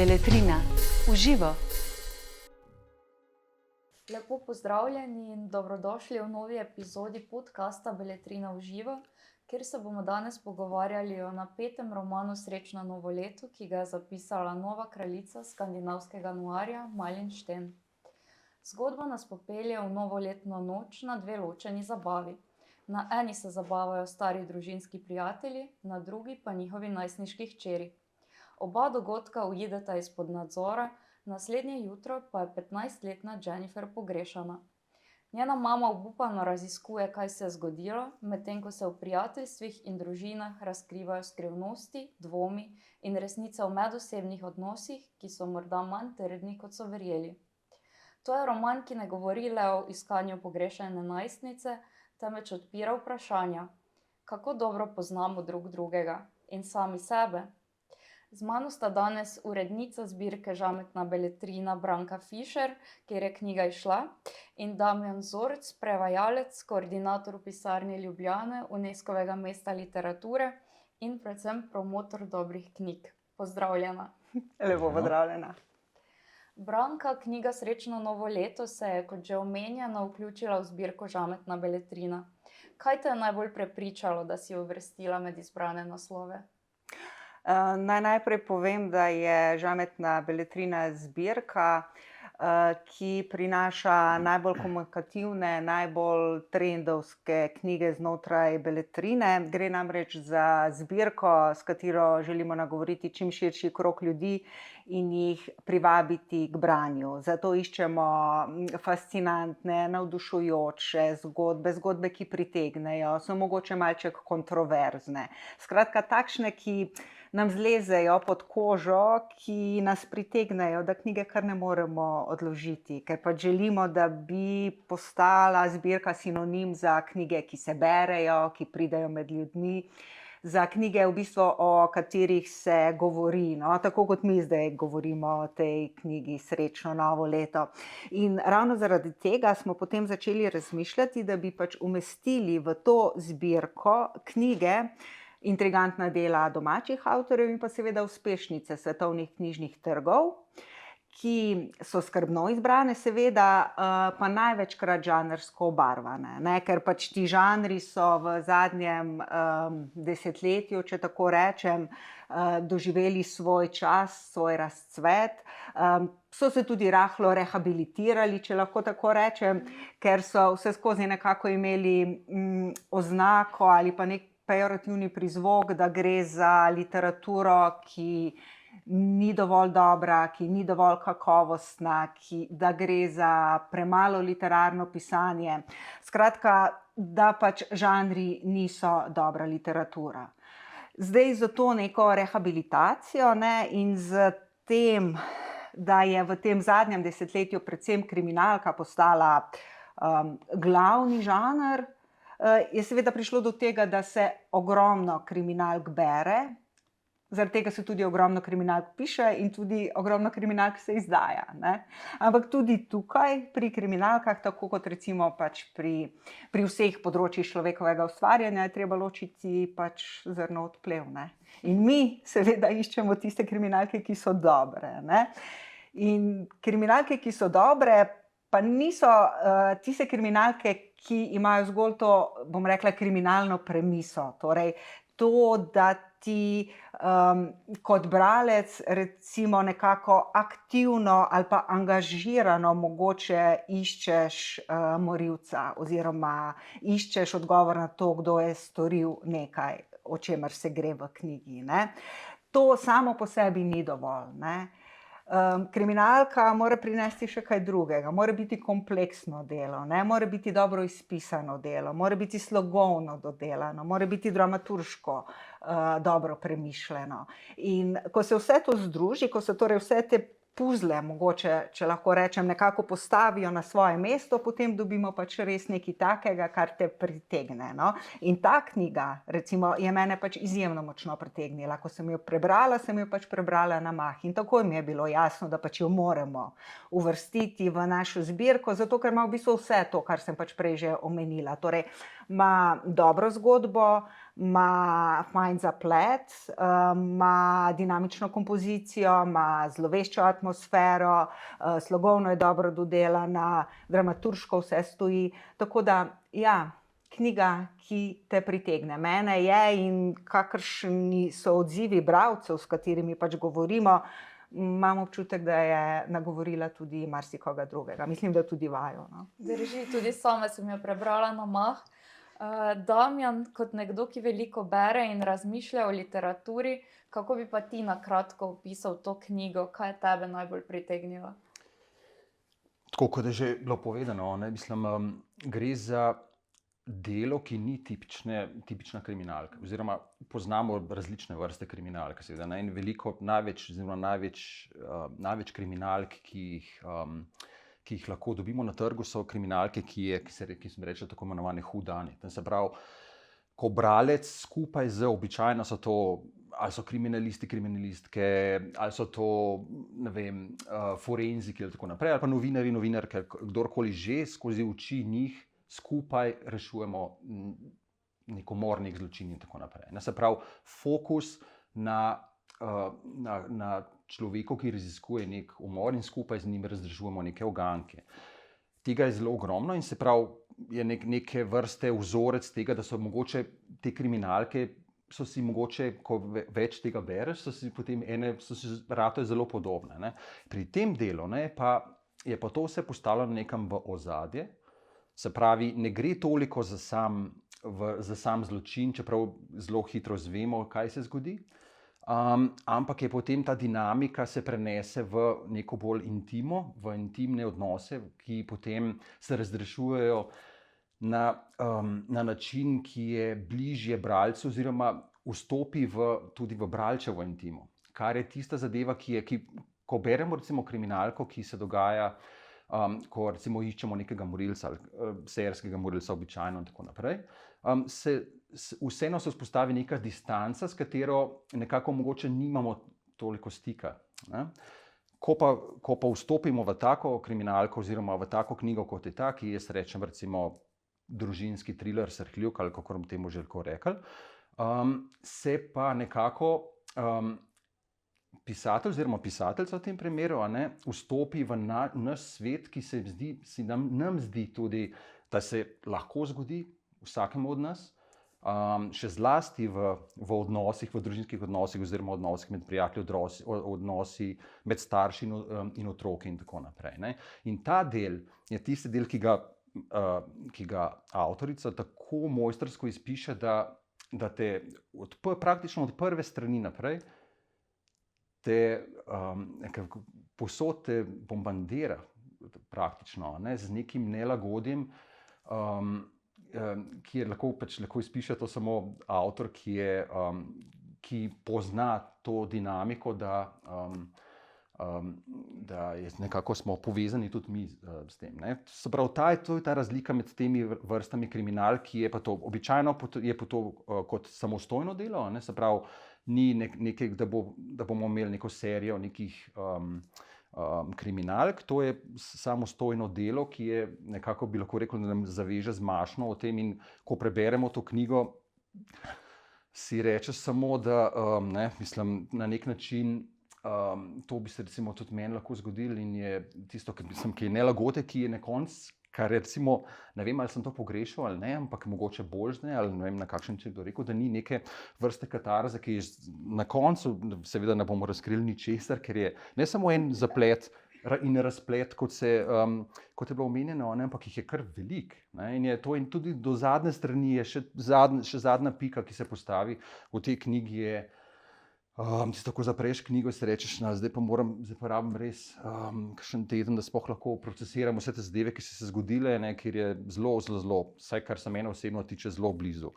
Beletrina v živo. Lepo pozdravljeni in dobrodošli v novi epizodi podcasta Beletrina v živo, kjer se bomo danes pogovarjali o napetem romanu Srečno novo leto, ki ga je zapisala nova kraljica skandinavskega noirja Malin Sten. Zgodba nas popelje v novoletno noč na dve ločeni zabavi. Na eni se zabavajo stari družinski prijatelji, na drugi pa njihovi najstniški hčeri. Oba dogodka uideta izpod nadzora, naslednje jutro pa je 15-letna Jennifer pogrešana. Njena mama obupano raziskuje, kaj se je zgodilo, medtem ko se v prijateljstvih in družinah razkrivajo skrivnosti, dvomi in resnice o medosebnih odnosih, ki so morda manj trdni, kot so verjeli. To je roman, ki ne govori le o iskanju pogrešane najstnice, temveč odpira vprašanja, kako dobro poznamo drug drugega in sami sebe. Z mano sta danes urednica zbirke Žametna beletrina Branka Fišer, kjer je knjiga izšla, in Damjan Zorc, prevajalec, koordinator v pisarni Ljubljane, UNESCO-vega mesta literature in predvsem promotor dobrih knjig. Pozdravljena. Lepo pozdravljena. Branka, knjiga Srečno novo leto se je, kot že omenjeno, vključila v zbirko Žametna beletrina. Kaj te je najbolj prepričalo, da si uvrstila med izbrane naslove? Naj najprej povem, da je Žametna beletrina zbirka, ki prinaša najbolj komunikativne, najbolj trendovske knjige znotraj beletrine. Gre namreč za zbirko, s katero želimo nagovoriti čim širši krog ljudi in jih privabiti k branju. Zato iščemo fascinantne, navdušujoče zgodbe, ki pritegnejo, so mogoče malček kontroverzne. Skratka, takšne, ki nam zlezejo pod kožo, ki nas pritegnejo, da knjige kar ne moremo odložiti, ker pa želimo, da bi postala zbirka sinonim za knjige, ki se berejo, ki pridejo med ljudmi, za knjige, v bistvu, o katerih se govori, no? Tako kot mi zdaj govorimo o tej knjigi Srečno novo leto. In ravno zaradi tega smo potem začeli razmišljati, da bi pač umestili v to zbirko knjige, intrigantna dela domačih avtorjev in pa seveda uspešnice svetovnih knjižnih trgov, ki so skrbno izbrane, seveda, pa največkrat žanrsko obarvane, ne? Ker pač ti žanri so v zadnjem desetletju, če tako rečem, doživeli svoj čas, svoj razcvet. So se tudi rahlo rehabilitirali, če lahko tako rečem, ker so vseskozi nekako imeli oznako ali pa nek pejorativni prizvok, da gre za literaturo, ki ni dovolj dobra, ki ni dovolj kakovostna, da gre za premalo literarno pisanje. Skratka, da pač žanri niso dobra literatura. Zdaj za to neko rehabilitacijo, ne, in z tem, da je v tem zadnjem desetletju predvsem kriminalka postala glavni žanr, je seveda prišlo do tega, da se ogromno kriminalk bere, zaradi tega se tudi ogromno kriminalk piše in tudi ogromno kriminalk se izdaja, ne. Ampak tudi tukaj pri kriminalkah, tako kot recimo pač pri vseh področjih človekovega ustvarjanja, je treba ločiti pač zrno od plev, ne. In mi seveda iščemo tiste kriminalke, ki so dobre, ne. In kriminalke, ki so dobre, pa niso tiste kriminalke, ki imajo zgolj to, bom rekla, kriminalno premiso. Torej, to, da ti kot bralec recimo nekako aktivno ali pa angažirano mogoče iščeš morilca oziroma iščeš odgovor na to, kdo je storil nekaj, o čemer se gre v knjigi, ne. To samo po sebi ni dovolj, ne. Kriminalka mora prinesti še kaj drugega, mora biti kompleksno delo, ne, mora biti dobro izpisano delo, mora biti slogovno dodelano, mora biti dramaturško dobro premišljeno. In ko se vse to združi, ko se torej vse te puzle, mogoče, če lahko rečem, nekako postavijo na svoje mesto, potem dobimo pač res nekaj takega, kar te pritegne, no. In ta knjiga, recimo, je mene pač izjemno močno pritegnila. Ko sem jo prebrala, sem jo pač prebrala na mah. In takoj mi je bilo jasno, da pač jo moramo uvrstiti v našo zbirko, zato ker ima v bistvu vse to, kar sem pač prej že omenila. Torej, ima dobro zgodbo, ima fajn zaplet, ima dinamično kompozicijo, ima zloveščo atmosfero, slogovno je dobro dodelana, dramaturško vse stoji. Tako da, ja, knjiga, ki te pritegne. Mene je in kakršni so odzivi bralcev, s katerimi pač govorimo, imam občutek, da je nagovorila tudi marsikoga drugega. Mislim, da tudi vajo. No? Drži, tudi sama sem jo prebrala na mah. Damjan, kot nekdo, ki veliko bere in razmišlja o literaturi, kako bi pa ti na kratko opisal to knjigo, kaj je tebe najbolj pritegnilo? Tako kot je že bilo povedano, mislim, gre za delo, ki ni tipična kriminalka. Oziroma poznamo različne vrste kriminalk, seveda, in veliko, največ kriminalk, ki jih lahko dobimo na trgu, so kriminalke, ki se reče tako imenovane whodunit. Se pravi, ko bralec skupaj z, običajno so to, ali so kriminalisti, kriminalistke, ali so to, ne vem, forenziki ali tako naprej, ali pa novinarji, novinarke, kdorkoli že, skozi oči njih skupaj rešujemo nek umor, nek zločin in tako naprej. Se pravi, fokus na človeku, ki raziskuje nek umor in skupaj z njim razrešujemo neke uganke. Tega je zelo ogromno in se pravi, je neke vrste vzorec tega, da so mogoče te kriminalke, so si mogoče, ko več tega bereš, so si potem ratajo zelo podobne. Ne. Pri tem delu pa je pa to vse postavljeno nekam v ozadje, se pravi, ne gre toliko za sam zločin, čeprav zelo hitro izvemo, kaj se zgodi, ampak je potem ta dinamika se prenese v neko bolj intimo, v intimne odnose, ki potem se razrešujejo na način, ki je bližje bralcu oziroma vstopi tudi v bralčevo intimo. Kar je tista zadeva, ko beremo recimo kriminalko, ki se dogaja, ko recimo iščemo nekega morilca, serijskega morilca običajno in tako naprej, vseeno se vzpostavi neka distanca, s katero nekako mogoče nimamo toliko stika. Ne? Ko pa vstopimo v tako kriminalko oziroma v tako knjigo, kot je ta, ki jaz rečem recimo družinski thriller, srhljivk ali kako temu že lahko rekli, se pa nekako pisatelj oziroma pisateljica v tem primeru vstopi v naš svet, ki nam zdi tudi, da se lahko zgodi vsakemu od nas, še zlasti v odnosih, v družinskih odnosih oziroma odnosih med prijatelji, odnosi med starši in otroki in tako naprej. Ne. In ta del je tisti del, ki ga avtorica tako mojstrsko izpiše, da te praktično od prve strani naprej povsod te bombardira praktično z nekim nelagodjem, ki je lahko izpiše to samo avtor, ki pozna to dinamiko, da nekako smo povezani tudi mi s tem. Ne. Se pravi, to je ta razlika med temi vrstami kriminal, ki je pa to običajno je pa to kot samostojno delo, ne. Se pravi, ni nekaj, da bomo imeli neko serijo nekih kriminalk, to je samostojno delo, ki je nekako, bi lahko rekel, da nam zaveže z mašno o tem, in ko preberemo to knjigo, si rečeš samo, da mislim, na nek način to bi se recimo tudi meni lahko zgodilo in je tisto, ki je nelagode, ki je na koncu, kar je recimo, ne vem, ali sem to pogrešal ali ne, ampak mogoče boljšne, ali ne vem, na kakšen način bi rekel, da ni neke vrste katarze, ki je na koncu, seveda ne bomo razkrili ničesar, ker je ne samo en zaplet in razplet, kot je bilo omenjeno, ampak jih je kar veliko. In je to, in tudi do zadnje strani je še zadnja pika, ki se postavi v tej knjigi, je tisto, ko zapreš knjigo in si rečeš, zdaj pa rabim res kakšen teden, da sploh lahko procesiram vse te zadeve, ki so se zgodile, ker je zelo, vsaj kar se mene osebno tiče, zelo blizu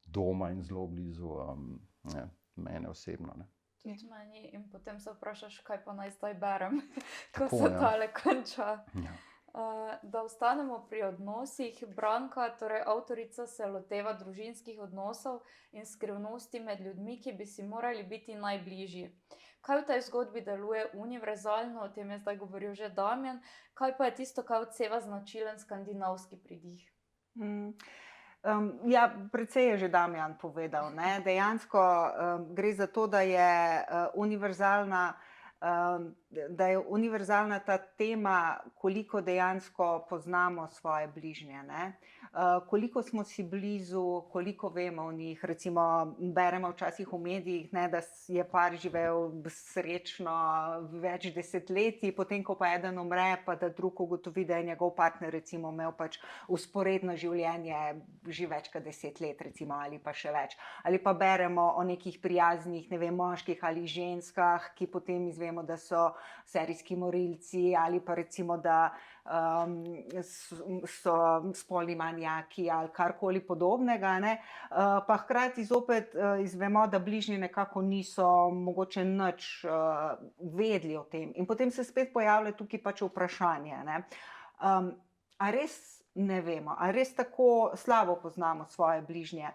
doma in zelo blizu mene osebno. Ne. Tudi meni, in potem se vprašaš, kaj pa naj zdaj berem, ko se tale konča. Ja. Da ostanemo pri odnosih, Branka, torej avtorica, se loteva družinskih odnosov in skrivnosti med ljudmi, ki bi si morali biti najbližji. Kaj v tej zgodbi deluje univerzalno, o tem je zdaj govoril že Damjan, kaj pa je tisto, kaj odseva značilen skandinavski pridih? Ja, precej je že Damjan povedal. Ne? Dejansko gre za to, da je univerzalna ta tema, koliko dejansko poznamo svoje bližnje, ne? Koliko smo si blizu, koliko vemo o njih. Recimo beremo včasih v medijih, ne, da je par živel srečno več desetletij, potem ko pa eden umre, pa da drug ugotovi, da je njegov partner recimo imel pač vzporedno življenje že več kot 10 let recimo, ali pa še več. Ali pa beremo o nekih prijaznih, ne vem, moških ali ženskah, ki potem izvemo, da so serijski morilci, ali pa recimo, da so spolni manijaki ali karkoli podobnega, ne? Pa hkrati zopet izvemo, da bližnji nekako niso mogoče nič vedeli o tem. In potem se spet pojavlja tukaj pač vprašanje, ne? A res ne vemo, a res tako slabo poznamo svoje bližnje,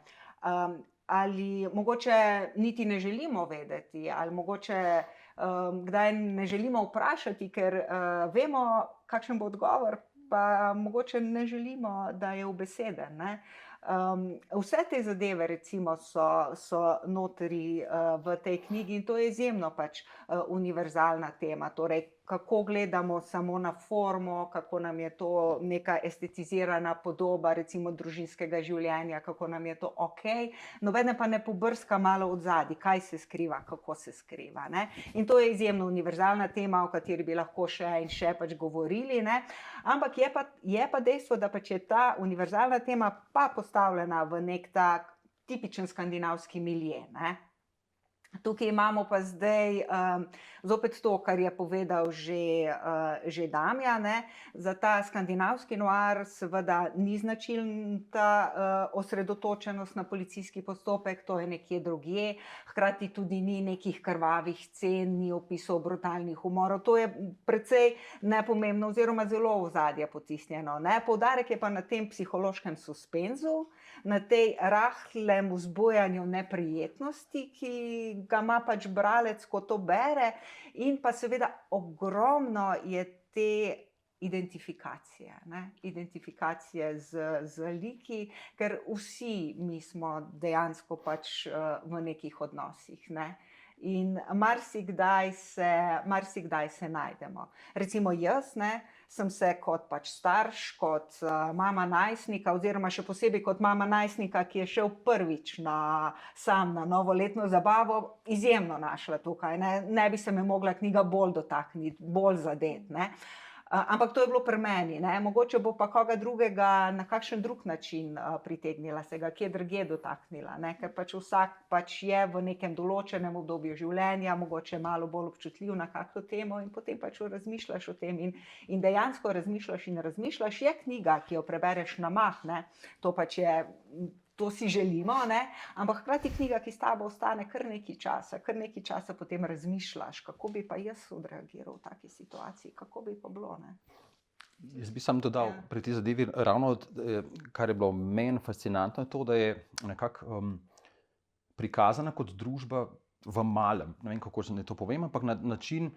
ali mogoče niti ne želimo vedeti, ali mogoče kdaj ne želimo vprašati, ker vemo, kakšen bo odgovor, pa mogoče ne želimo, da je ubeseden, ne? Vse te zadeve recimo so notri v tej knjigi in to je izjemno pač univerzalna tema. Torej, kako gledamo samo na formo, kako nam je to neka estetizirana podoba recimo družinskega življenja, kako nam je to okej, nobene pa ne pobrska malo odzadaj, kaj se skriva, kako se skriva, ne? In to je izjemno univerzalna tema, o kateri bi lahko še in še pač govorili, ne? Ampak je pa dejstvo, da pač je ta univerzalna tema pa postavljena v nek tak tipičen skandinavski milje, ne? Tukaj imamo pa zdaj zopet to, kar je povedal že Damjan, ne? Za ta skandinavski noir seveda ni značilna osredotočenost na policijski postopek, to je nekje drugje, hkrati tudi ni nekih krvavih scen, ni opisov brutalnih umorov, to je precej nepomembno oziroma zelo v ozadje potisnjeno, ne? Poudarek je pa na tem psihološkem suspenzu, na tej rahlem vzbujanju neprijetnosti, ki ga ima pač bralec, ko to bere, in pa seveda ogromno je te identifikacije, ne? Identifikacije z liki, ker vsi mi smo dejansko pač v nekih odnosih, ne? In marsikdaj se najdemo. Recimo jaz, ne, sem se kot pač starš, kot mama najstnika oziroma še posebej kot mama najstnika, ki je šel prvič sam na novoletno zabavo, izjemno našla tukaj, ne? Ne bi se me mogla knjiga bolj dotakniti, bolj zadeti, ne? Ampak to je bilo pri meni, ne? Mogoče bo pa koga drugega na kakšen drug način pritegnila, se ga kje drugje dotaknila, ne? Ker pač vsak pač je v nekem določenem obdobju življenja, mogoče malo bolj občutljiv na kakšno temo in potem pač razmišljaš o tem in dejansko razmišljaš, je knjiga, ki jo prebereš na mah, ne? To pač je, to si želimo, ne? Ampak hkrati knjiga, ki s tabo ostane kar nekaj časa potem razmišljaš, kako bi pa jaz odreagiral v taki situaciji, kako bi pa bilo, ne? Jaz bi sam dodal pri tej zadevi ravno, kar je bilo meni fascinantno, je to, da je nekako prikazana kot družba v malem, ne vem, kako naj to povem, ampak na način,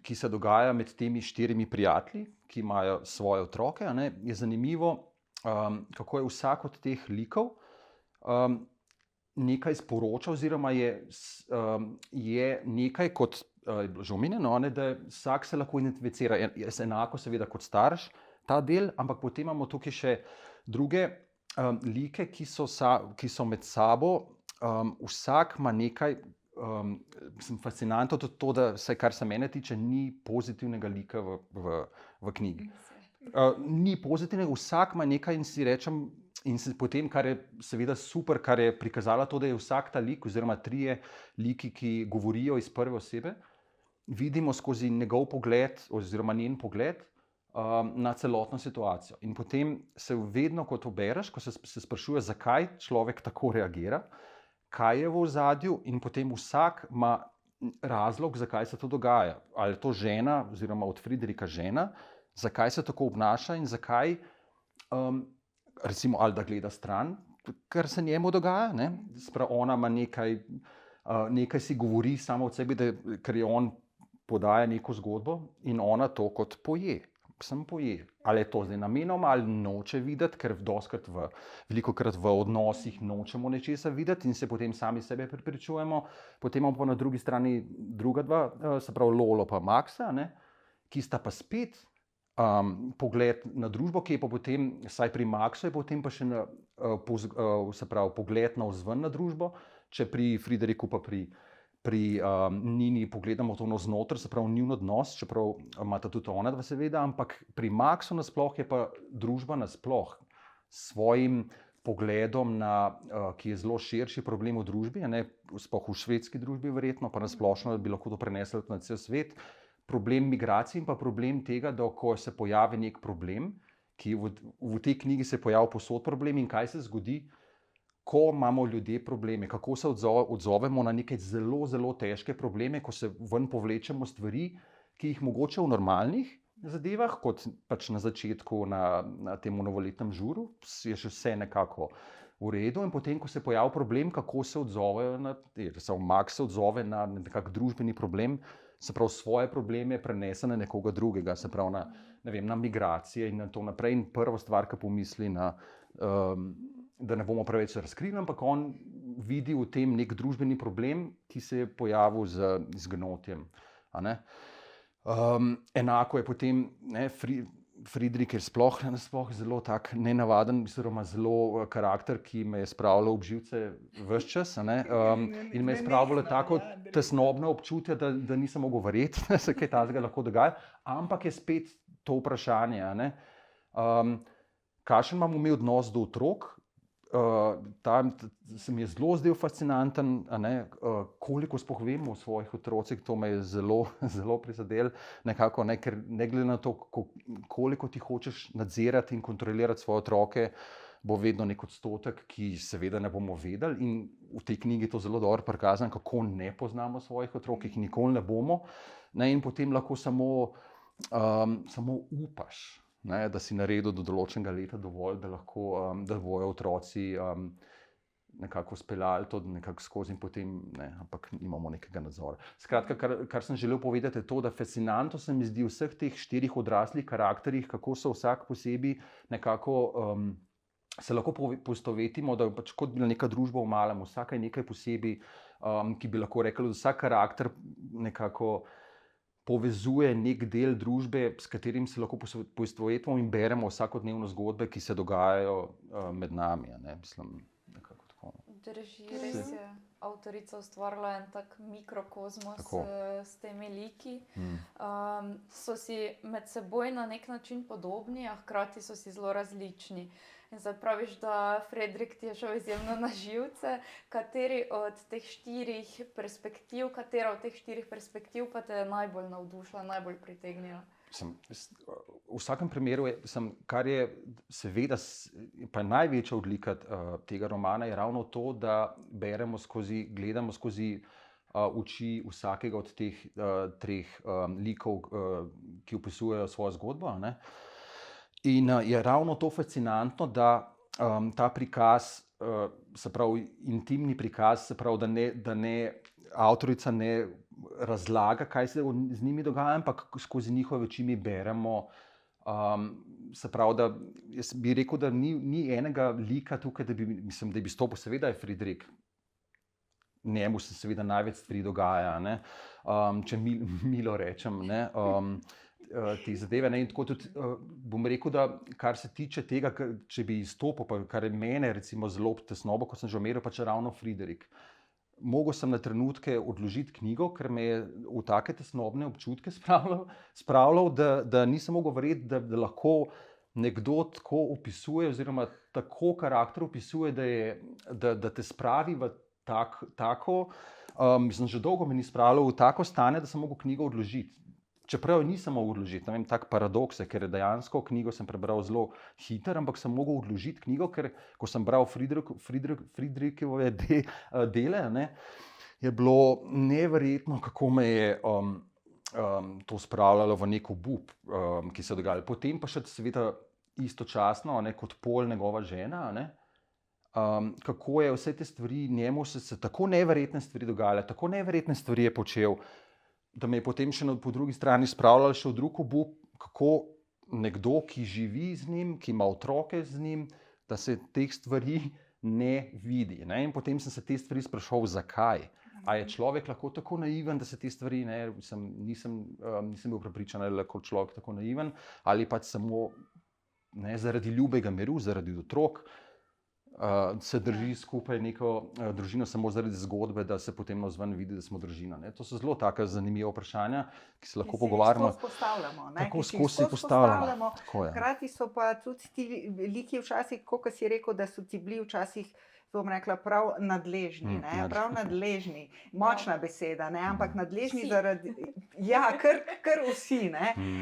ki se dogaja med temi 4 prijatelji, ki imajo svoje otroke, ne, je zanimivo, kako je vsak od teh likov nekaj sporoča oziroma je nekaj kot je bilo že omenjeno, da vsak se lahko identificira, enako seveda kot starš ta del, ampak potem imamo tukaj še druge like, ki so med sabo, vsak ima nekaj, fascinantno to, da vsaj kar se mene tiče, ni pozitivnega lika v knjigi. Ni pozitivnega, vsak ima nekaj in si rečem, in se potem, kar je seveda super, kar je prikazala to, da je vsak ta lik oziroma 3 liki, ki govorijo iz prve osebe, vidimo skozi njegov pogled oziroma njen pogled na celotno situacijo. In potem se vedno, ko to bereš, ko se sprašuje, zakaj človek tako reagira, kaj je v ozadju, in potem vsak ima razlog, zakaj se to dogaja. Ali je to žena oziroma od Friderika žena, zakaj se tako obnaša in zakaj, recimo, ali da gleda stran, kar se njemu dogaja, ne? Ona ima nekaj si govori samo od sebi, ker je on podaja neko zgodbo in ona to kot poje. sem poje. Ali je to zdaj namenoma ali noče videti, ker velikokrat v odnosih nočemo nečesa videti in se potem sami sebe prepričujemo. Potem imamo pa na drugi strani druga dva, se pravi Lolo pa Maxa, ne, ki sta pa spet pogled na družbo, ki je pa potem, saj pri Maxu je potem pa še se pravi pogled navzven na družbo, če pri Frideriku pa pri Nini pogledamo to navznoter, se pravi njun odnos, čeprav imata tudi ona dva seveda, ampak pri Maxu nasploh je pa družba nasploh s svojim pogledom ki je zelo širši problem v družbi, ne, sploh v švedski družbi verjetno, pa nasplošno bi lahko to prenesli na cel svet, problem migracij in pa problem tega, da ko se pojavi nek problem, ki v tej knjigi se pojavi povsod problem in kaj se zgodi, ko imamo ljudje probleme, kako se odzovemo na neke zelo, zelo težke probleme, ko se ven povlečemo stvari, ki jih mogoče v normalnih zadevah, kot pač na začetku na tem novoletnem žuru, je še vse nekako v redu in potem, ko se pojavi problem, kako se odzovejo Max se odzove na nekak družbeni problem, se pravi svoje probleme prenese na nekoga drugega, se pravi na migracije in na to naprej in prva stvar, ki pomisli da ne bomo preveč razkrili, ampak on vidi v tem nek družbeni problem, ki se je pojavil z izgnotjem. Enako je potem Friedrich, je sploh zelo tak nenavaden, oziroma zelo karakter, ki me je spravljal ob živce ves čas, in me je spravljalo tako tesnobno občutje, da nisem mogel verjeti, da se kaj takega lahko dogaja, ampak je spet to vprašanje, kakšen imamo mi odnos do otrok. Se mi je zelo zdel fascinanten, koliko sploh vemo o svojih otrocih, to me je zelo, zelo prizadelo, nekako, ker ne glede na to, koliko ti hočeš nadzirati in kontrolirati svoje otroke, bo vedno nek odstotek, ki seveda ne bomo vedeli in v tej knjigi je to zelo dobro prikazano, kako ne poznamo svojih otrok, jih nikoli ne bomo, in potem lahko samo upaš. Da si naredil do določenega leta dovolj, da bojo otroci nekako speljali to nekako skozi in potem, ampak nimamo nekega nadzora. Skratka, kar sem želel povedati je to, da fascinantno se mi zdi vseh teh 4 odraslih karakterjih, kako so vsak posebej nekako se lahko poistovetimo, da pač kot bi bila neka družba v malem, vsaka je nekaj posebej, ki bi lahko rekli, da vsak karakter nekako povezuje nek del družbe, s katerim se lahko poistovetimo in beremo vsakodnevne zgodbe, ki se dogajajo med nami. Mislim, nekako tako. Drži, res je. Avtorica ustvarila en tak mikrokozmos s temi liki. So si med seboj na nek način podobni, a hkrati so si zelo različni. In zdaj praviš, da Fredrik ti je šel izjemno na živce. Katera od teh 4 perspektiv pa te je najbolj navdušila, najbolj pritegnila? V vsakem primeru, kar je seveda pa največja odlika tega romana, je ravno to, da gledamo skozi oči vsakega od teh 3 likov, ki opisujejo svojo zgodbo. In je ravno to fascinantno, da ta prikaz, se pravi intimni prikaz, se pravi, da avtorica ne razlaga, kaj se z njimi dogaja, ampak skozi njihove oči mi beremo. Se pravi, da jaz bi rekel, da ni enega lika tukaj, da bi stopil, seveda je Friedrich. Njemu se seveda največ stvari dogaja, če milo rečem, te zadeve. In tako tudi bom rekel, da kar se tiče tega, če bi izstopil, pa kar je mene recimo zelo tesnobo, kot sem že omenil, pač ravno Friedrich. Mogel sem na trenutke odložiti knjigo, ker me je v take tesnobne občutke spravljal, da nisem mogel verjeti, da lahko nekdo tako opisuje oziroma tako karakter opisuje, da te spravi v tako, mislim, že dolgo me ni spravljal v tako stanje, da sem mogel knjigo odložiti. Čeprav nisem mogel odložiti, tak paradoks je, ker dejansko knjigo sem prebral zelo hitro, ampak sem mogel odložiti knjigo, ker ko sem bral Friedrichove dele, je bilo neverjetno, kako me je to spravljalo v nek obup, ki se je dogajalo. Potem pa še seveda istočasno, kot Pol, njegova žena, kako je vse te stvari, njemu se tako neverjetne stvari dogajale, tako neverjetne stvari je počel, da me je potem še po drugi strani spravljalo še v drug obup, kako nekdo, ki živi z njim, ki ima otroke z njim, da se teh stvari ne vidi. Ne? In potem sem se te stvari sprašal, zakaj. A je človek lahko tako naiven, da se te stvari, nisem bil prepričan, da je lahko človek tako naiven, ali pač samo zaradi ljubega miru, zaradi otrok, se drži skupaj neko družino samo zaradi zgodbe, da se potem navzven vidi, da smo družina. Ne? To so zelo taka zanimiva vprašanja, ki se lahko pogovarjamo. Tako skozi postavljamo. Hkrati so pa tudi ti liki včasih, kot si rekel, da so ti bili včasih, bom rekla, prav nadležni. Prav nadležni, močna beseda, ampak nadležni zaradi, kar vsi,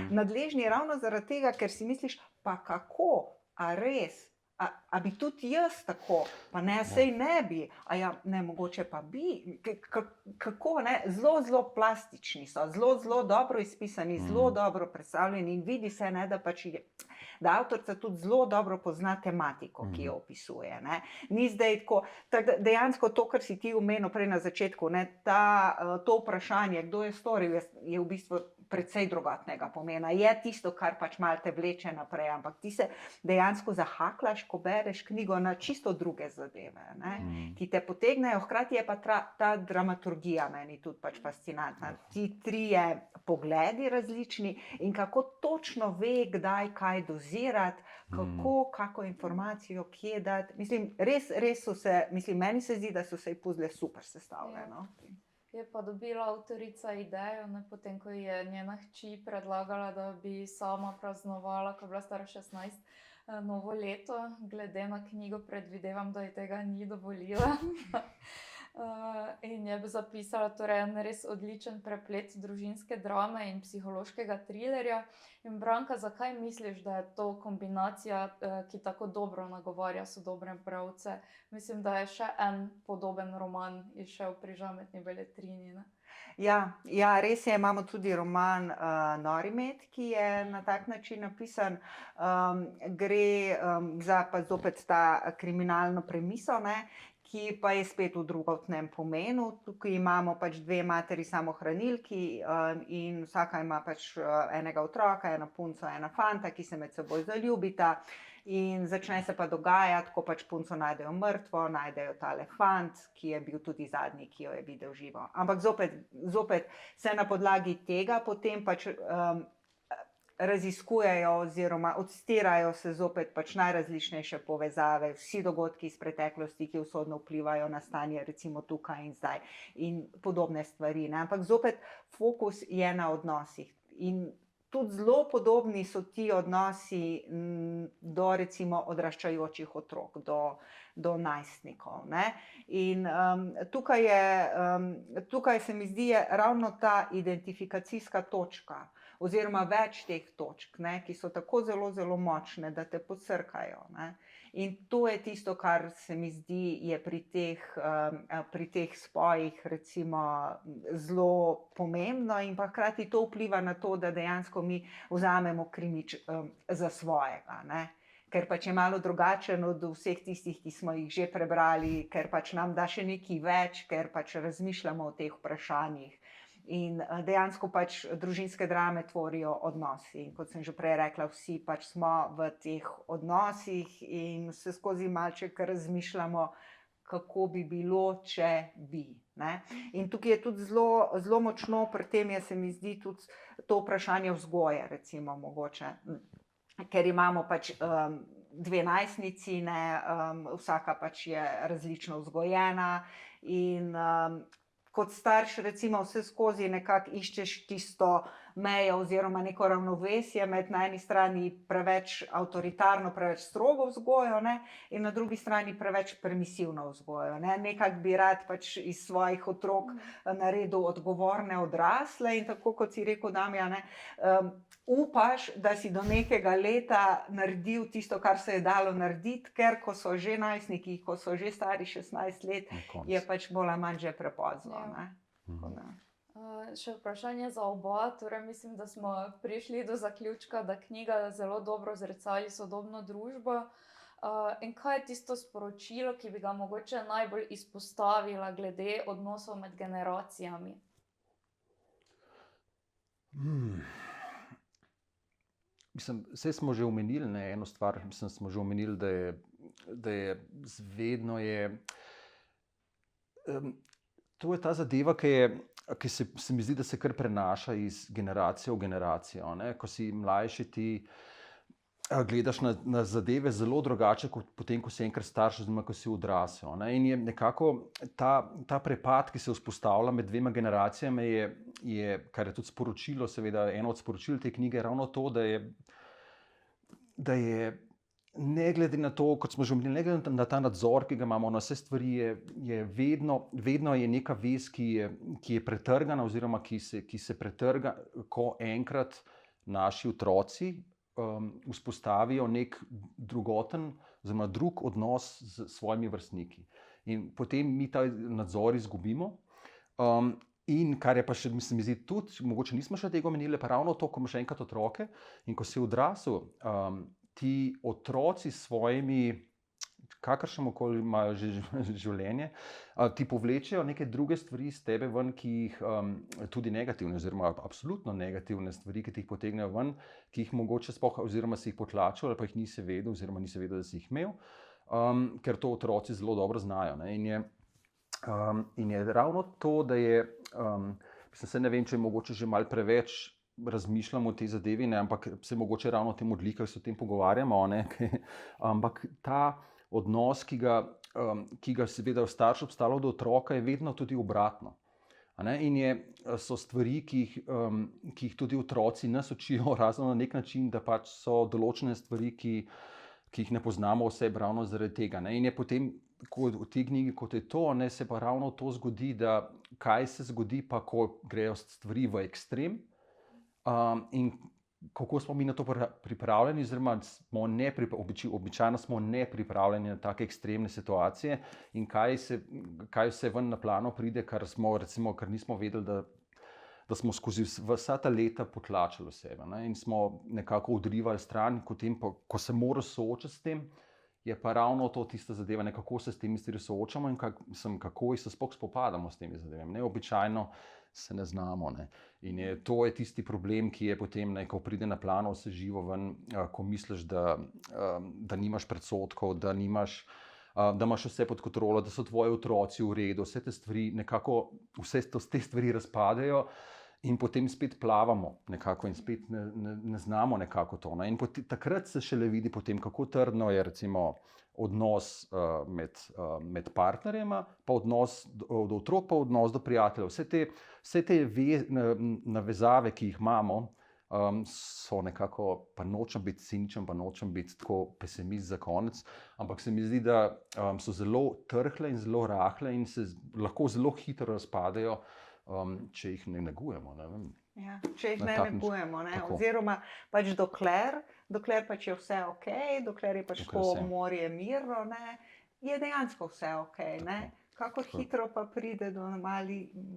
nadležni ravno zaradi tega, ker si misliš, pa kako, a res? A bi tudi jaz tako, pa ne, sej ne bi, mogoče pa bi, kako, zelo, zelo plastični so, zelo dobro izpisani, zelo dobro predstavljeni in vidi se, da pač da avtorica tudi zelo dobro pozna tematiko, ki jo opisuje. Ni zdaj tako, dejansko to, kar si ti omenil prej na začetku, to vprašanje, kdo je storil, je v bistvu precej drugotnega pomena. Je tisto, kar pač malo te vleče naprej, ampak ti se dejansko zahaklaš, ko bereš knjigo na čisto druge zadeve, ki te potegnejo. Hkrati je pa ta dramaturgija meni tudi pač fascinantna. Ti trije pogledi različni in kako točno ve, kdaj kaj dozirati, kako informacijo, kje dati. Mislim, res so se, meni se zdi, da so se puzle super sestavljeno. Je pa dobila avtorica idejo, potem, ko je njena hči predlagala, da bi sama praznovala, ko je bila stara 16, novo leto. Glede na knjigo predvidevam, da ji tega ni dovolila. In je zapisala en res odličen preplet družinske drame in psihološkega trilerja. In Branka, zakaj misliš, da je to kombinacija, ki tako dobro nagovarja sodobne bralce? Mislim, da je še en podoben roman izšel pri Žametni beletrini. Ja, res je, imamo tudi roman Nori med, ki je na tak način napisan. Gre za pa zopet ta kriminalno premiso, ki pa je spet v drugotnem pomenu. Tukaj imamo pač dve materi samohranilki in vsaka ima pač enega otroka, eno punco, ena fanta, ki se med seboj zaljubita. In začne se pa dogajati, ko pač punco najdejo mrtvo, najdejo tale fant, ki je bil tudi zadnji, ki jo je videl živo. Ampak zopet se na podlagi tega potem pač raziskujejo oziroma odstirajo se zopet pač najrazličnejše povezave, vsi dogodki iz preteklosti, ki usodno vplivajo na stanje recimo tukaj in zdaj in podobne stvari. Ampak zopet fokus je na odnosih in tudi zelo podobni so ti odnosi do recimo odraščajočih otrok, do najstnikov. In tukaj se mi zdi ravno ta identifikacijska točka oziroma več teh točk, ki so tako zelo, zelo močne, da te pocrkajo. In to je tisto, kar se mi zdi je pri teh spojih recimo zelo pomembno in pa hkrati to vpliva na to, da dejansko mi vzamemo krimič za svojega. Ker pač je malo drugačen od vseh tistih, ki smo jih že prebrali, ker pač nam da še nekaj več, ker pač razmišljamo o teh vprašanjih. In dejansko pač družinske drame tvorijo odnosi. In kot sem že prej rekla, vsi pač smo v teh odnosih in se skozi malček razmišljamo, kako bi bilo, če bi. In tukaj je tudi zelo močno, pri tem se mi zdi tudi to vprašanje vzgoje, recimo mogoče. Ker imamo pač dve najstnici, vsaka pač je različno vzgojena in kot starš recimo vse skozi nekako iščeš tisto mejo oziroma neko ravnovesje med na eni strani preveč avtoritarno, preveč strogo vzgojo in na drugi strani preveč permisivno vzgojo. Nekako bi rad pač iz svojih otrok naredil odgovorne odrasle in tako kot si rekel, Damjan, upaš, da si do nekega leta naredil tisto, kar se je dalo narediti, ker ko so že najstniki, ko so že stari 16 let, je pač bolj ali manj že prepozno. Še vprašanje za oba, torej mislim, da smo prišli do zaključka, da knjiga zelo dobro zrcali sodobno družbo. In kaj je tisto sporočilo, ki bi ga mogoče najbolj izpostavila glede odnosov med generacijami? mislim, vse smo že omenili, ne, eno stvar, mislim, smo že omenili, da je vedno to je ta zadeva, ki se mi zdi, da se kar prenaša iz generacije v generacijo, ne. Ko si mlajši, ti gledaš na zadeve zelo drugače, kot potem, ko si enkrat starš, oziroma ko si odrasel, ne. In je nekako ta prepad, ki se vzpostavlja med dvema generacijami, kar je tudi sporočilo, seveda eno od sporočil te knjige, ravno to, da je ne glede na to, kot smo že omenili, ne glede na ta nadzor, ki ga imamo na vse stvari, je vedno je neka vez, ki je pretrgana, oziroma ki se pretrga, ko enkrat naši otroci vzpostavijo nek drugoten, oziroma drug odnos s svojimi vrstniki. In potem mi ta nadzor izgubimo. In kar je pa še, mislim, mi zdi tudi, mogoče nismo še tega omenili, pa ravno to, ko imaš enkrat otroke in ko si odrasel, ti otroci s svojimi, kakršnokoli imajo že življenje, ti povlečejo neke druge stvari iz tebe ven, ki jih tudi negativne, oziroma absolutno negativne stvari, ki ti jih potegnejo ven, ki jih mogoče sploh, oziroma si jih potlačil, ali pa jih nisi vedel, oziroma nisi vedel, da si jih imel, ker to otroci zelo dobro znajo, ne. In je ravno to, da je, mislim, ne vem, če je mogoče že malo preveč razmišljamo o tej zadevi, ne, ampak se mogoče ravno o tem odlikah se o tem pogovarjamo, ne, ampak ta odnos, ki ga seveda starš obstajal do otroka, je vedno tudi obratno. A ne? In so stvari, ki jih tudi otroci nas učijo, razen na nek način, da pač so določene stvari, ki jih ne poznamo vse ravno zaradi tega, ne? In je potem, v tej knjigi, kot je to, ne, se pa ravno to zgodi, da kaj se zgodi pa, ko grejo stvari v ekstrem, in kako smo mi na to pripravljeni, oziroma običajno smo nepripravljeni na take ekstremne situacije, in kaj vse ven na plano pride, kar nismo vedeli, da smo skozi vsa ta leta potlačili sebe, ne? In smo nekako odrivali stran, ko se moraš soočati s tem, je pa ravno to tista zadeva, kako se s temi stvari soočamo in kako se sploh spopadamo s temi zadevami. Običajno se ne znamo, ne? In to je tisti problem, ki je potem, ko pride na plano vse živo ven, ko misliš, da nimaš predsodkov, da imaš vse pod kontrolo, da so tvoji otroci v redu, vse te stvari te stvari razpadejo in potem spet plavamo nekako in spet ne znamo nekako to, ne? In takrat se šele vidi potem, kako trdno je recimo odnos med partnerjema, pa odnos do otrok, pa odnos do prijateljev. Vse te navezave, ki jih imamo, so nekako, pa nočem biti ciničen, pa nočem biti tako pesimist za konec, ampak se mi zdi, da so zelo trhle in zelo rahle in se lahko zelo hitro razpadejo, če jih ne negujemo, ne vem. Ja, če jih ne negujemo, ne? Tako. Oziroma pač dokler pač je vse ok, dokler je pač to morje mirno, ne, je dejansko vse ok, ne. Kako hitro pa pride do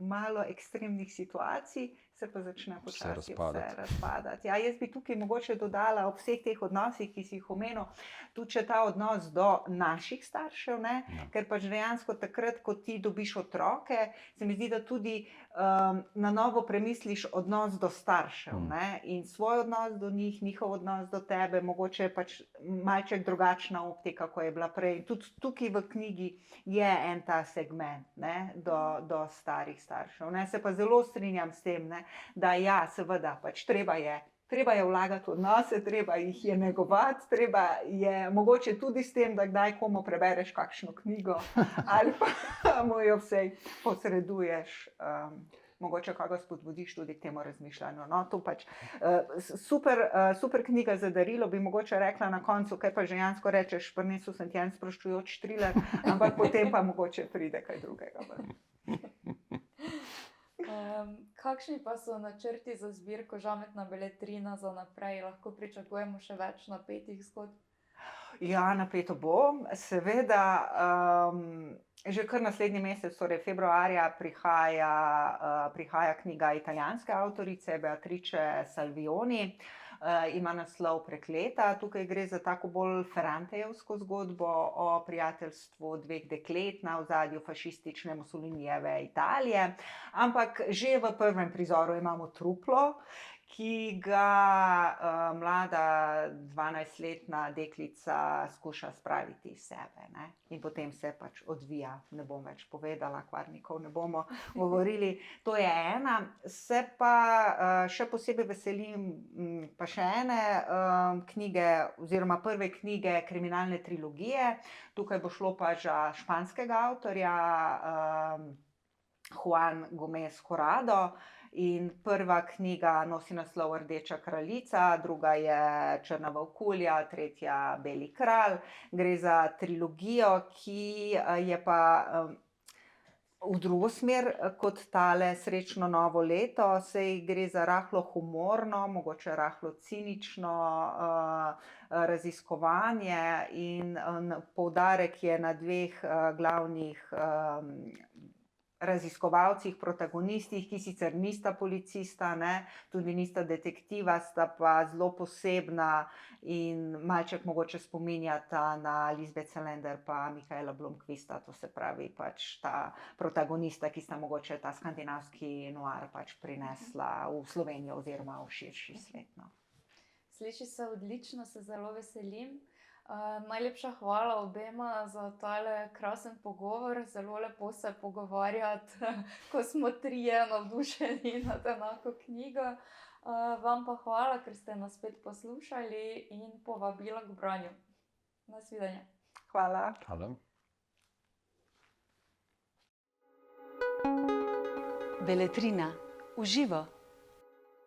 malo ekstremnih situacij, se pa začne počasi vse razpadati. Ja, jaz bi tukaj mogoče dodala ob vseh teh odnosih, ki si jih omenil, tudi še ta odnos do naših staršev, ne? Ja. Ker pač dejansko takrat, ko ti dobiš otroke, se mi zdi, da tudi na novo premisliš odnos do staršev, ne? In svoj odnos do njih, njihov odnos do tebe, mogoče pač malček drugačna optika, ko je bila prej. Tudi tukaj v knjigi je en ta segment, ne? Do starih staršev, ne? Se pa zelo strinjam s tem, ne? Da ja, seveda, pač treba je vlagati v odnose, treba jih je negovati, treba je mogoče tudi s tem, da kdaj komu prebereš kakšno knjigo ali pa mu jo vsej posreduješ, mogoče koga spodbudiš tudi k temu razmišljanju. No, to pač super knjiga za darilo, bi mogoče rekla na koncu, kaj pa dejansko rečeš, prinesel sem ti en sproščujoč triler, ampak potem pa mogoče pride kaj drugega. Kakšni pa so načrti za zbirko Žametna beletrina za naprej? Lahko pričakujemo še več napetih zgodb? Ja, napeto bo. Seveda, že kar naslednji mesec, torej februarja, prihaja knjiga italijanske avtorice Beatrice Salvioni. ima naslov Prekleta. Tukaj gre za tako bolj Ferrantejevsko zgodbo o prijateljstvu dveh deklet na ozadju fašistične Mussolinijeve Italije. Ampak že v prvem prizoru imamo truplo, ki ga mlada 12-letna deklica skuša spraviti iz sebe. Ne? In potem se pač odvija, ne bom več povedala, kvarnikov ne bomo govorili. To je ena. Se pa še posebej veselim pa še ene knjige, oziroma prve knjige kriminalne trilogije. Tukaj bo šlo pa za španskega avtorja Juan Gómez Jurado. In prva knjiga nosi naslov Rdeča kraljica, druga je Črna volkulja, tretja Beli kralj. Gre za trilogijo, ki je pa v drugo smer kot tale Srečno novo leto. Sej gre za rahlo humorno, mogoče rahlo cinično raziskovanje in poudarek je na dveh glavnih raziskovalcih, protagonistih, ki sicer nista policista, ne, tudi nista detektiva, sta pa zelo posebna in malček mogoče spominjata na Lisbeth Salander pa Michaela Blomqvista, to se pravi pač ta protagonista, ki sta mogoče ta skandinavski noir pač prinesla v Slovenijo oziroma v širši svet. No. Sliši se odlično, se zelo veselim. Najlepša hvala obema za tale krasen pogovor. Zelo lepo se pogovarjati, ko smo trije navdušeni nad enako knjigo. Vam pa hvala, ker ste nas spet poslušali in povabila k branju. Nasvidenje. Hvala. Hvala. Beletrina v živo.